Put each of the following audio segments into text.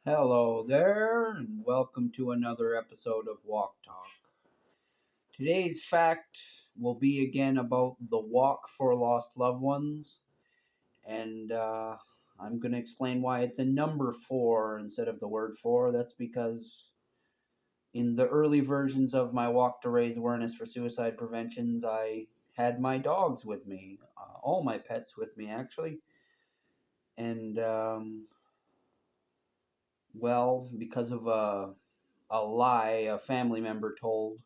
Hello there, and welcome to another episode of WOK TALK. Today's fact will be again about the walk for lost loved ones, and I'm going to explain why it's a number 4 instead of the word for. That's because in the early versions of my walk to raise awareness for suicide preventions, I had my dogs with me, all my pets with me actually, and because of a lie a family member told,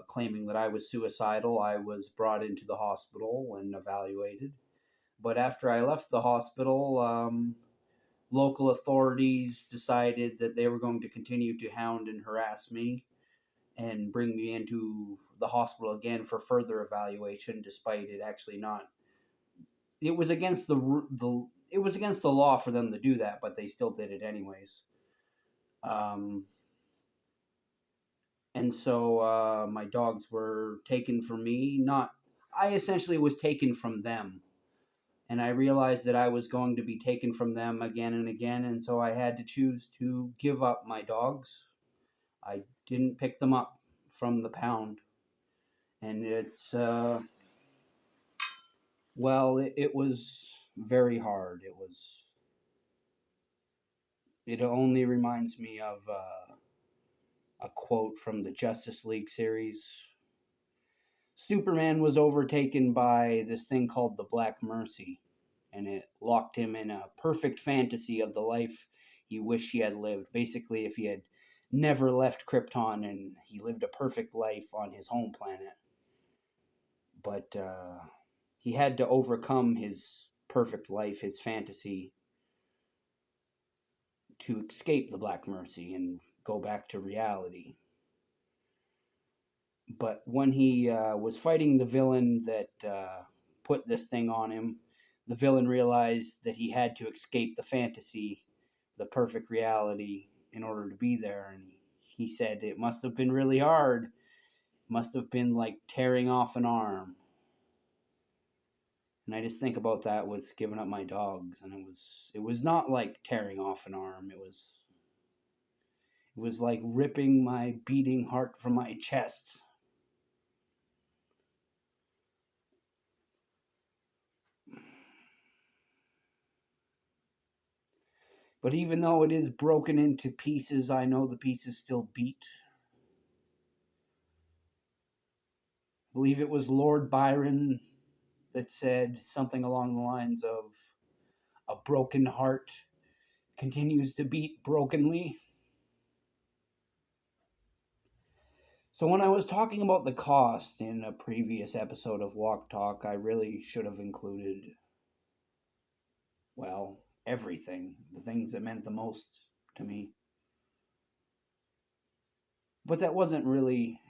claiming that I was suicidal, I was brought into the hospital and evaluated. But after I left the hospital, local authorities decided that they were going to continue to hound and harass me and bring me into the hospital again for further evaluation, despite it actually not. It was against it was against the law for them to do that, but they still did it anyways. Um, and so my dogs were taken from me. Not, I essentially was taken from them, and I realized that I was going to be taken from them again and again, and so I had to choose to give up my dogs. I didn't pick them up from the pound, and it was very hard. It only reminds me of a quote from the Justice League series. Superman was overtaken by this thing called the Black Mercy, and it locked him in a perfect fantasy of the life he wished he had lived. Basically, if he had never left Krypton and he lived a perfect life on his home planet. But he had to overcome his perfect life, his fantasy, to escape the Black Mercy and go back to reality. But when he was fighting the villain that put this thing on him, the villain realized that he had to escape the fantasy, the perfect reality, in order to be there. And he said it must have been really hard. It must have been like tearing off an arm. And I just think about that with giving up my dogs, and it was not like tearing off an arm. It was like ripping my beating heart from my chest. But even though it is broken into pieces, I know the pieces still beat. I believe it was Lord Byron that said something along the lines of, "A broken heart continues to beat brokenly." So when I was talking about the cost in a previous episode of Walk Talk, I really should have included, everything, the things that meant the most to me. But that wasn't really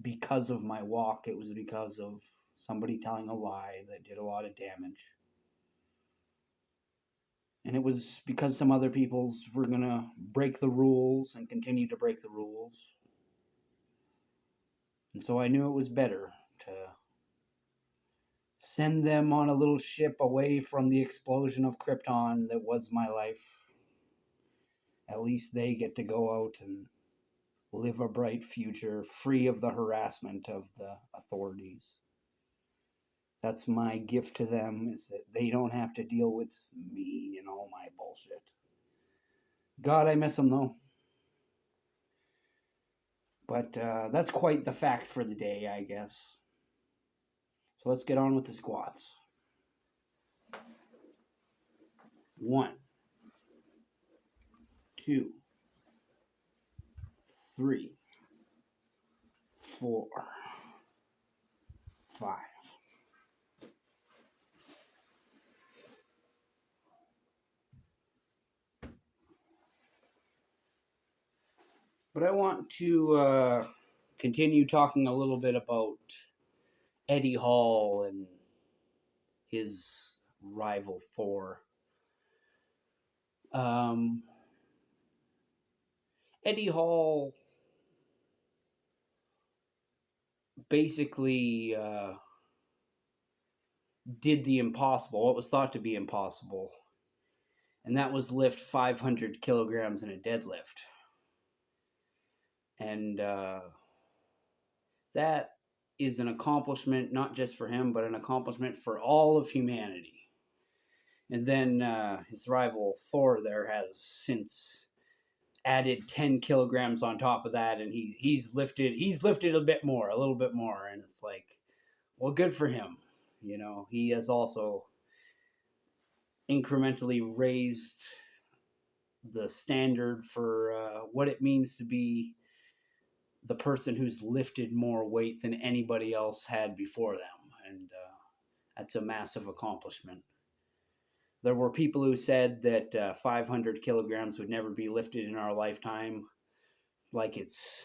because of my walk, it was because of somebody telling a lie that did a lot of damage. And it was because some other peoples were going to break the rules and continue to break the rules. And so I knew it was better to send them on a little ship away from the explosion of Krypton that was my life. At least they get to go out and live a bright future free of the harassment of the authorities. That's my gift to them, is that they don't have to deal with me and all my bullshit. God, I miss them though. But that's quite the fact for the day, I guess. So let's get on with the squats. 1, 2, 3, 4, 5. But I want to continue talking a little bit about Eddie Hall and his rival Thor. Eddie Hall basically did the impossible, what was thought to be impossible, and that was lift 500 kilograms in a deadlift. And that is an accomplishment not just for him, but an accomplishment for all of humanity. And then his rival Thor there has since added 10 kilograms on top of that, and he's lifted a little bit more, and it's like, well, good for him. You know, he has also incrementally raised the standard for what it means to be the person who's lifted more weight than anybody else had before them, and that's a massive accomplishment. There were people who said that 500 kilograms would never be lifted in our lifetime, like it's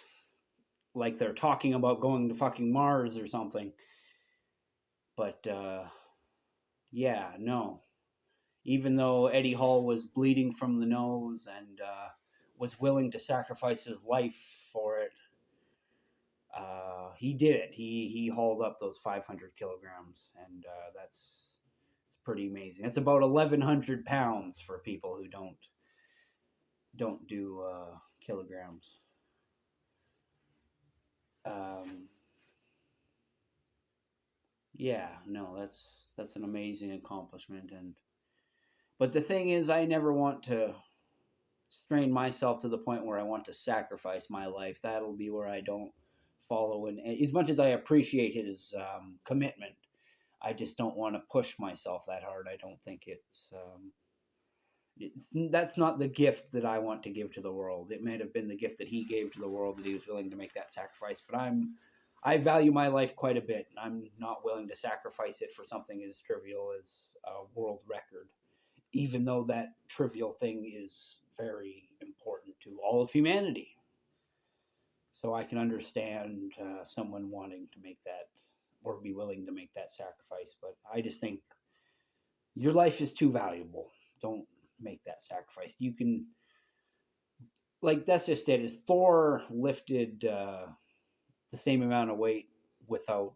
like they're talking about going to fucking Mars or something. But yeah, no. Even though Eddie Hall was bleeding from the nose and was willing to sacrifice his life for it, he did it. He hauled up those 500 kilograms, and it's pretty amazing. It's about 1,100 pounds for people who don't do kilograms. Yeah, no, that's an amazing accomplishment. But the thing is, I never want to strain myself to the point where I want to sacrifice my life. That'll be where I don't follow. And as much as I appreciate his commitment, I just don't want to push myself that hard. I don't think that's not the gift that I want to give to the world. It may have been the gift that he gave to the world, that he was willing to make that sacrifice. But I value my life quite a bit, and I'm not willing to sacrifice it for something as trivial as a world record, even though that trivial thing is very important to all of humanity. So I can understand someone wanting to make that or be willing to make that sacrifice. But I just think your life is too valuable. Don't make that sacrifice. You can, like, that's just it. Is Thor lifted the same amount of weight without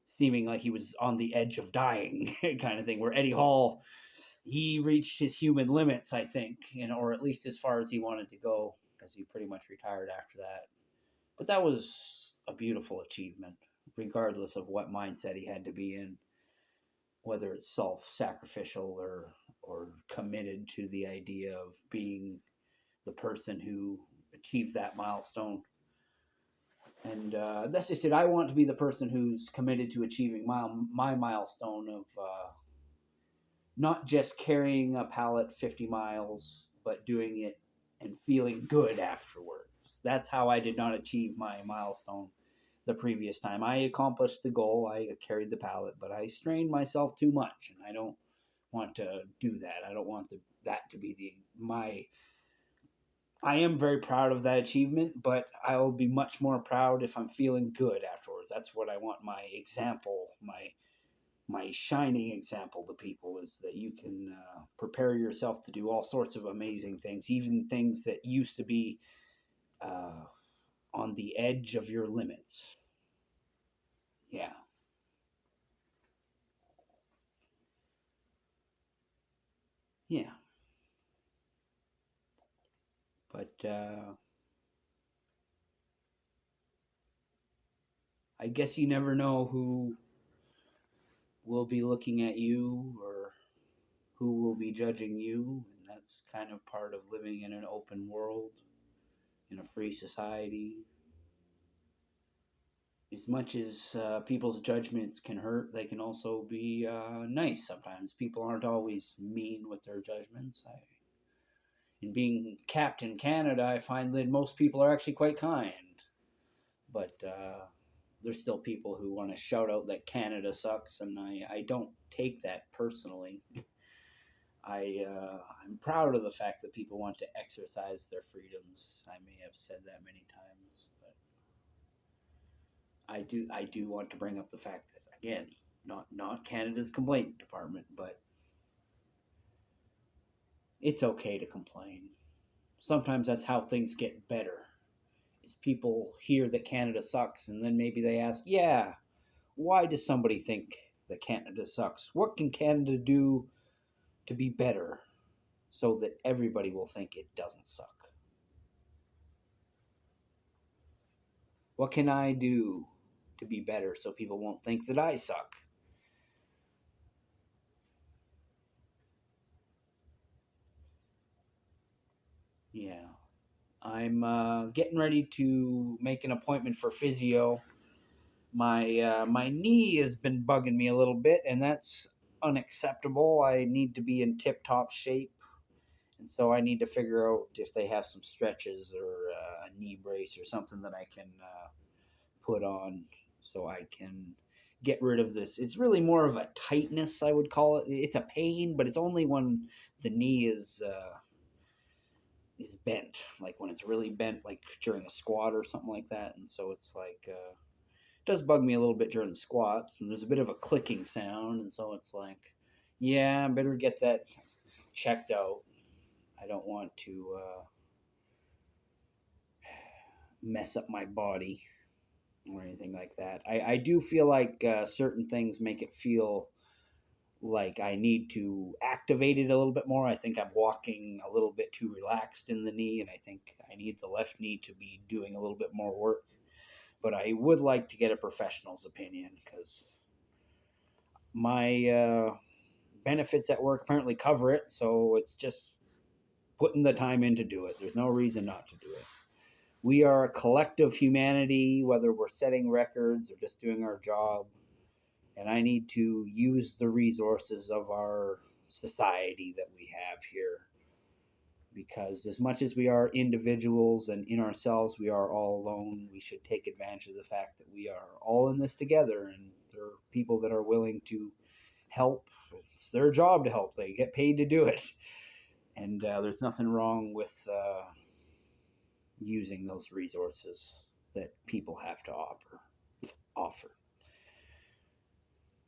seeming like he was on the edge of dying, kind of thing, where Eddie Hall, he reached his human limits, I think, or at least as far as he wanted to go, because he pretty much retired after that. But that was a beautiful achievement, regardless of what mindset he had to be in, whether it's self-sacrificial or committed to the idea of being the person who achieved that milestone. And that's just it. I want to be the person who's committed to achieving my milestone of not just carrying a pallet 50 miles, but doing it and feeling good afterwards. That's how I did not achieve my milestone the previous time. I accomplished the goal. I carried the pallet, but I strained myself too much, and I don't want to do that. I don't want that to be my. I am very proud of that achievement, but I will be much more proud if I'm feeling good afterwards. That's what I want my example, my shining example to people, is that you can prepare yourself to do all sorts of amazing things, even things that used to be on the edge of your limits. Yeah. Yeah. But I guess you never know who will be looking at you or who will be judging you. And that's kind of part of living in an open world, in a free society. As much as people's judgments can hurt, they can also be nice sometimes. People aren't always mean with their judgments. In being capped in Canada, I find that most people are actually quite kind. But there's still people who want to shout out that Canada sucks, and I don't take that personally. I'm proud of the fact that people want to exercise their freedoms. I may have said that many times, but I do want to bring up the fact that, again, not Canada's complaint department, but it's okay to complain. Sometimes that's how things get better. Is people hear that Canada sucks, and then maybe they ask, yeah, why does somebody think that Canada sucks? What can Canada do to be better? so that everybody will think it doesn't suck? What can I do to be better so people won't think that I suck? Yeah. I'm getting ready to make an appointment for physio. My knee has been bugging me a little bit, and that's unacceptable. I need to be in tip-top shape, and so I need to figure out if they have some stretches or a knee brace or something that I can put on so I can get rid of this. It's really more of a tightness, I would call it. It's a pain, but it's only when the knee is bent, like when it's really bent, like during a squat or something like that. And so it's like it does bug me a little bit during the squats, and there's a bit of a clicking sound, and so it's like, yeah, I better get that checked out. I don't want to mess up my body or anything like that. I do feel like certain things make it feel like I need to activate it a little bit more. I think I'm walking a little bit too relaxed in the knee, and I think I need the left knee to be doing a little bit more work. But I would like to get a professional's opinion because my benefits at work apparently cover it, so it's just putting the time in to do it. There's no reason not to do it. We are a collective humanity, whether we're setting records or just doing our job. And I need to use the resources of our society that we have here. Because as much as we are individuals and in ourselves, we are all alone. We should take advantage of the fact that we are all in this together, and there are people that are willing to help. It's their job to help, they get paid to do it. And there's nothing wrong with using those resources that people have to offer.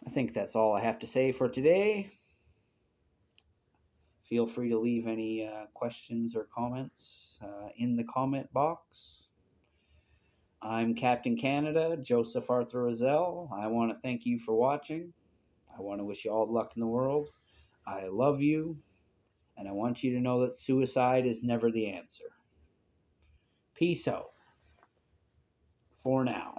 I think that's all I have to say for today. Feel free to leave any questions or comments in the comment box. I'm Captain Canada, Joseph Arthur Roszell. I want to thank you for watching. I want to wish you all the luck in the world. I love you, and I want you to know that suicide is never the answer. Peace out for now.